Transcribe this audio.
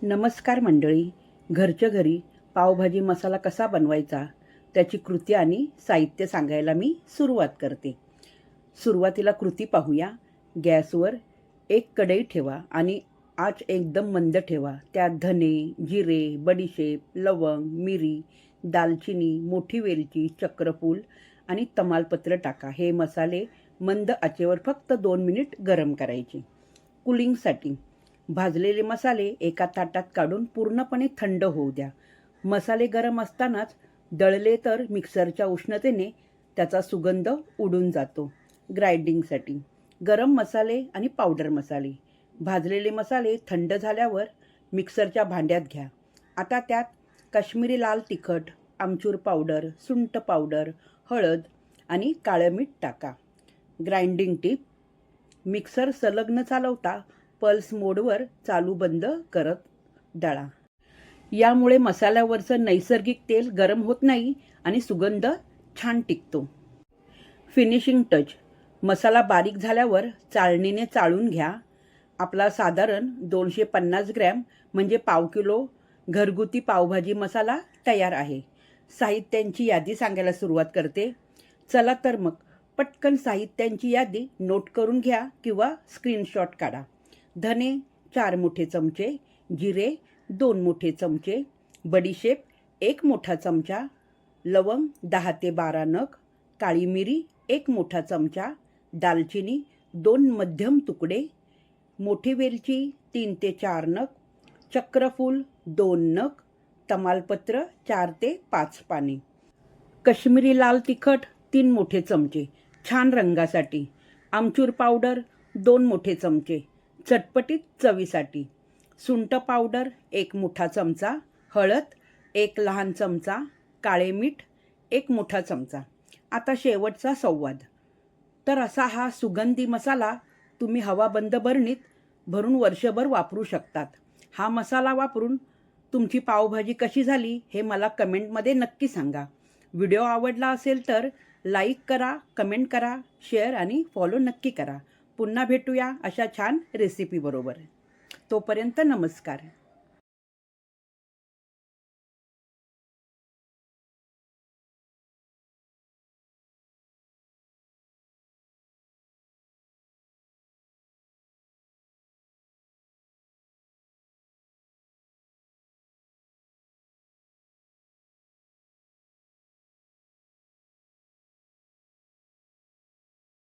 नमस्कार मंडळी. घरच्या घरी पावभाजी मसाला कसा बनवायचा त्याची कृती आणि साहित्य सांगायला मी सुरुवात करते. सुरुवातीला कृती पाहूया. गॅसवर एक कढई ठेवा आणि आच एकदम मंद ठेवा. त्यात धने, जिरे, बडीशेप, लवंग, मिरी, दालचिनी, मोठी वेलची, चक्रफूल आणि तमालपत्र टाका. हे मसाले मंद आचेवर फक्त 2 मिनिट गरम करायचे. कुलिंगसाठी भाजलेले मसाले एका ताटात काढून पूर्णपणे थंड होऊ द्या. मसाले गरम असतानाच दळले तर मिक्सरच्या उष्णतेने त्याचा सुगंध उडून जातो. ग्राइंडिंगसाठी गरम मसाले आणि पावडर मसाले. भाजलेले मसाले थंड झाल्यावर मिक्सरच्या भांड्यात घ्या. आता त्यात काश्मीरी लाल तिखट, आमचूर पावडर, सुंठ पावडर, हळद आणि काळं मीठ टाका. ग्राइंडिंग टिप: मिक्सर संलग्न चालवता पल्स मोडवर चालू बंद करत दळा. यामुळे मसाल्यावरचं नैसर्गिक तेल गरम होत नाही आणि सुगंध छान टिकतो. फिनिशिंग टच: मसाला बारीक झाल्यावर चाळणीने चाळून घ्या. आपला साधारण 250 ग्रॅम म्हणजे पाव किलो घरगुती पावभाजी मसाला तयार आहे. साहित्यांची यादी सांगायला सुरुवात करते. चला तर मग पटकन साहित्यांची यादी नोट करून घ्या किंवा स्क्रीनशॉट काढा. धने 4 मोठे चमचे, जिरे 2 मोठे चमचे, बडीशेप 1 मोठा चमचा, लवंग 10 ते 12 नग, काळी मिरी 1 मोठा चमचा, दालचिनी 2 मध्यम तुकडे, मोठी वेलची 3 ते 4 नग, चक्रफूल 2 नग, तमालपत्र 4 ते 5 पाने, काश्मीरी लाल तिखट 3 मोठे चमचे छान रंगासाठी, आमचूर पावडर 2 मोठे चमचे चटपटीत चवीसाठी, सुंठ पावडर 1 मोठा चमचा, हळद 1 लहान चमचा, काळे मीठ 1 मोठा चमचा. आता शेवटचा संवाद. तर असा हा सुगंधी मसाला तुम्ही हवाबंद बरणीत भरून वर्षभर वापरू शकतात. हा मसाला वापरून तुमची पावभाजी कशी झाली हे मला कमेंटमध्ये नक्की सांगा. व्हिडिओ आवडला असेल तर लाईक करा, कमेंट करा, शेअर आणि फॉलो नक्की करा. पुन्हा भेटूया अशा छान रेसिपीबरोबर. तोपर्यंत नमस्कार.